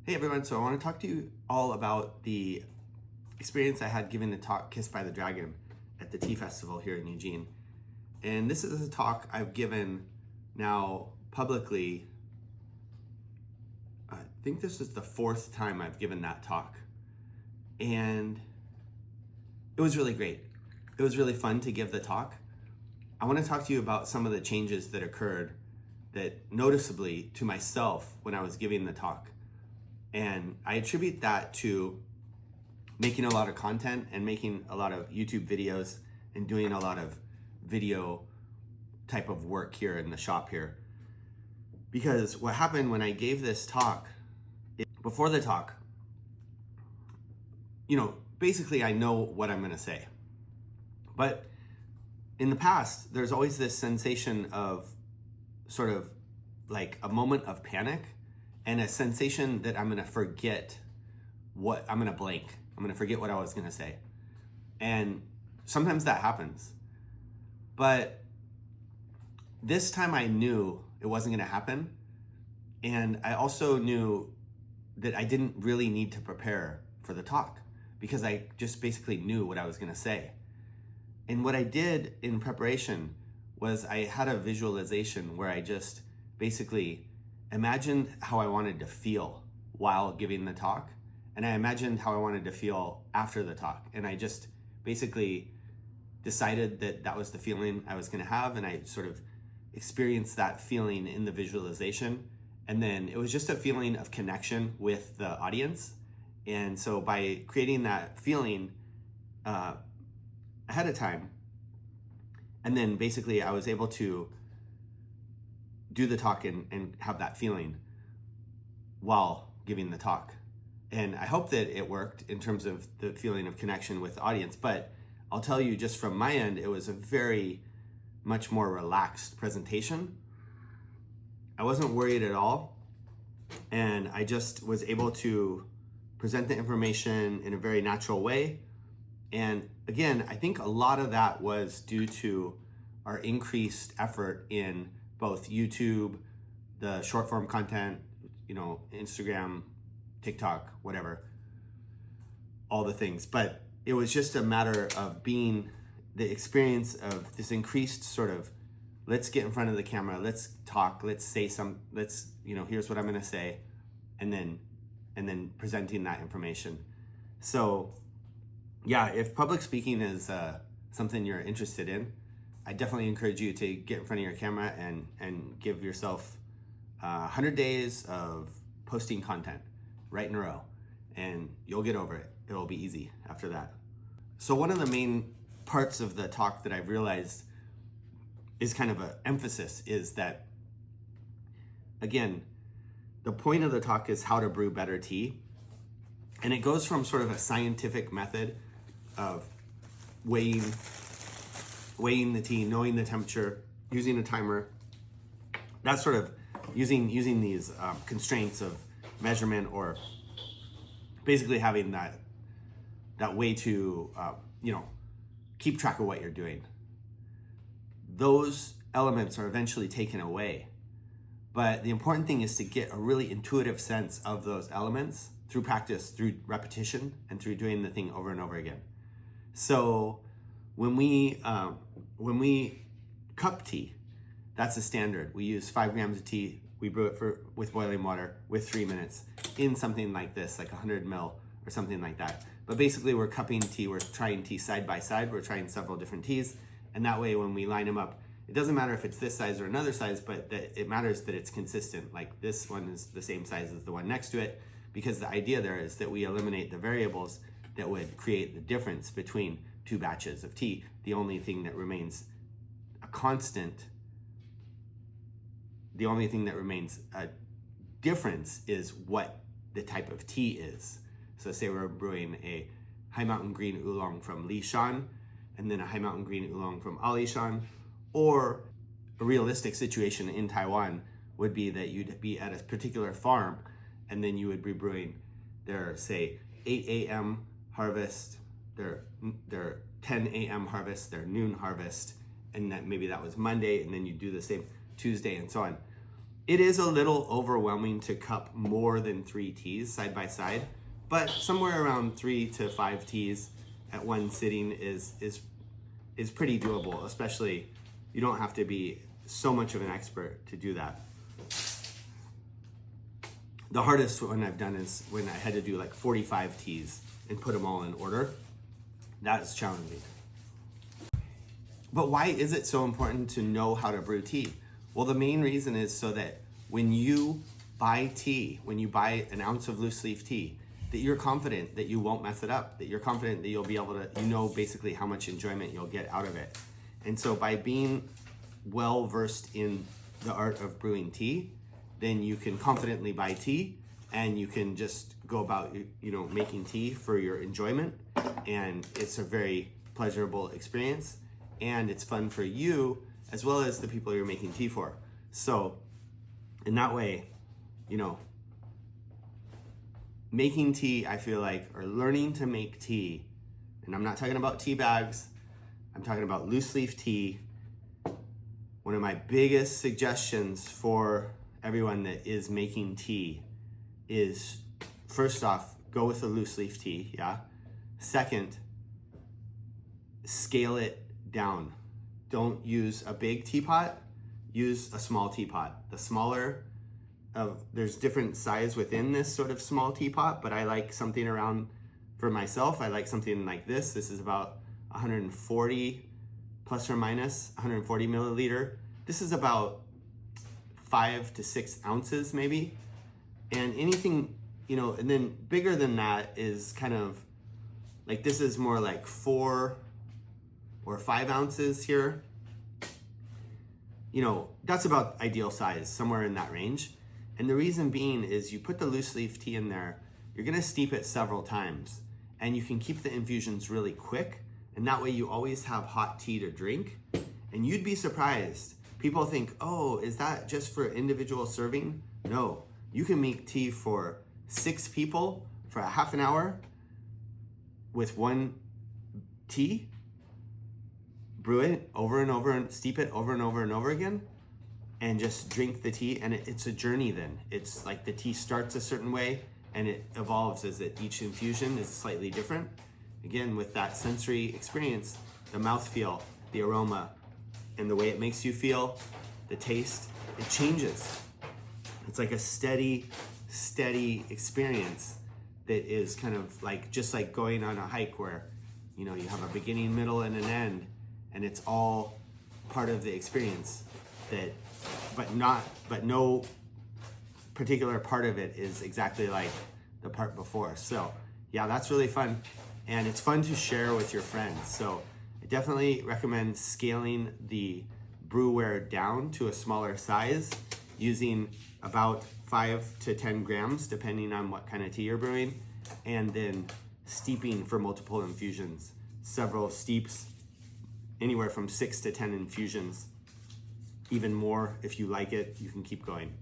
Hey everyone, so I want to talk to you all about the experience I had giving the talk Kissed by the Dragon at the Tea Festival here in Eugene. And this is a talk I've given now publicly. I think this is the fourth time I've given that talk. And it was really great. It was really fun to give the talk. I want to talk to you about some of the changes that occurred that noticeably to myself when I was giving the talk. And I attribute that to making a lot of content and making a lot of YouTube videos and doing a lot of video type of work here in the shop here. Because what happened when I gave this talk, before the talk, basically I know what I'm gonna say. But in the past, there's always this sensation of sort of like a moment of panic and a sensation that I'm gonna forget I'm gonna blank. I'm gonna forget what I was gonna say. And sometimes that happens. But this time I knew it wasn't gonna happen. And I also knew that I didn't really need to prepare for the talk because I just basically knew what I was gonna say. And what I did in preparation was I had a visualization where I just basically imagined how I wanted to feel while giving the talk, and I imagined how I wanted to feel after the talk, and I just basically decided that that was the feeling I was going to have, and I sort of experienced that feeling in the visualization. And then it was just a feeling of connection with the audience. And so by creating that feeling ahead of time, and then basically I was able to do the talk and have that feeling while giving the talk. And I hope that it worked in terms of the feeling of connection with the audience. But I'll tell you, just from my end, it was a very much more relaxed presentation. I wasn't worried at all. And I just was able to present the information in a very natural way. And again, I think a lot of that was due to our increased effort in both YouTube, the short form content, Instagram, TikTok, whatever, all the things. But it was just a matter of being the experience of this increased sort of, let's get in front of the camera, let's talk, let's say here's what I'm gonna say, and then presenting that information. So yeah, if public speaking is something you're interested in, I definitely encourage you to get in front of your camera and give yourself 100 days of posting content right in a row, and you'll get over it. It'll be easy after that. So one of the main parts of the talk that I've realized is kind of an emphasis is that, again, the point of the talk is how to brew better tea. And it goes from sort of a scientific method of weighing the tea, knowing the temperature, using a timer, that sort of using these constraints of measurement, or basically having that way to keep track of what you're doing. Those elements are eventually taken away, but the important thing is to get a really intuitive sense of those elements through practice, through repetition, and through doing the thing over and over again. So when we cup tea, that's the standard. We use 5 grams of tea. We brew it with boiling water with 3 minutes in something like this, like 100 ml or something like that. But basically we're cupping tea, we're trying tea side by side, we're trying several different teas. And that way when we line them up, it doesn't matter if it's this size or another size, but it matters that it's consistent. Like this one is the same size as the one next to it, because the idea there is that we eliminate the variables that would create the difference between two batches of tea. The only thing that remains a constant, the only thing that remains a difference is what the type of tea is. So say we're brewing a High Mountain Green Oolong from Li Shan, and then a High Mountain Green Oolong from Ali Shan, or a realistic situation in Taiwan would be that you'd be at a particular farm, and then you would be brewing their, say, 8 a.m. harvest, their 10 a.m. harvest, their noon harvest, and maybe that was Monday, and then you do the same Tuesday and so on. It is a little overwhelming to cup more than 3 teas side by side, but somewhere around 3 to 5 teas at one sitting is pretty doable, especially you don't have to be so much of an expert to do that. The hardest one I've done is when I had to do like 45 teas and put them all in order. That is challenging. But why is it so important to know how to brew tea? Well, the main reason is so that when you buy tea, when you buy an ounce of loose leaf tea, that you're confident that you won't mess it up, that you're confident that you'll be able to, you know, basically how much enjoyment you'll get out of it. And so by being well versed in the art of brewing tea, then you can confidently buy tea and you can just go about, you know, making tea for your enjoyment. And it's a very pleasurable experience and it's fun for you as well as the people you're making tea for. So in that way, you know, making tea, I feel like, or learning to make tea, and I'm not talking about tea bags, I'm talking about loose leaf tea. One of my biggest suggestions for everyone that is making tea is, first off, go with a loose leaf tea, yeah? Second, scale it down. Don't use a big teapot, use a small teapot. The smaller there's different size within this sort of small teapot, but I like something around, for myself, I like something like this. This is about 140 plus or minus 140 milliliter. This is about 5 to 6 ounces maybe. And anything, you know, and then bigger than that is kind of like, this is more like 4 or 5 ounces here. You know, that's about ideal size, somewhere in that range. And the reason being is you put the loose leaf tea in there, you're gonna steep it several times and you can keep the infusions really quick. And that way you always have hot tea to drink. And you'd be surprised. People think, oh, is that just for individual serving? No, you can make tea for 6 people for a half an hour with one tea, brew it over and over and steep it over and over and over again, and just drink the tea. And it's a journey then. It's like the tea starts a certain way and it evolves as each infusion is slightly different. Again, with that sensory experience, the mouthfeel, the aroma, and the way it makes you feel, the taste, it changes. It's like a steady experience that is kind of like, just like going on a hike where, you know, you have a beginning, middle, and an end, and it's all part of the experience that, but no particular part of it is exactly like the part before. So yeah, that's really fun. And it's fun to share with your friends. So I definitely recommend scaling the brewware down to a smaller size, using about 5 to 10 grams, depending on what kind of tea you're brewing, and then steeping for multiple infusions, several steeps, anywhere from 6 to 10 infusions. Even more, if you like it, you can keep going.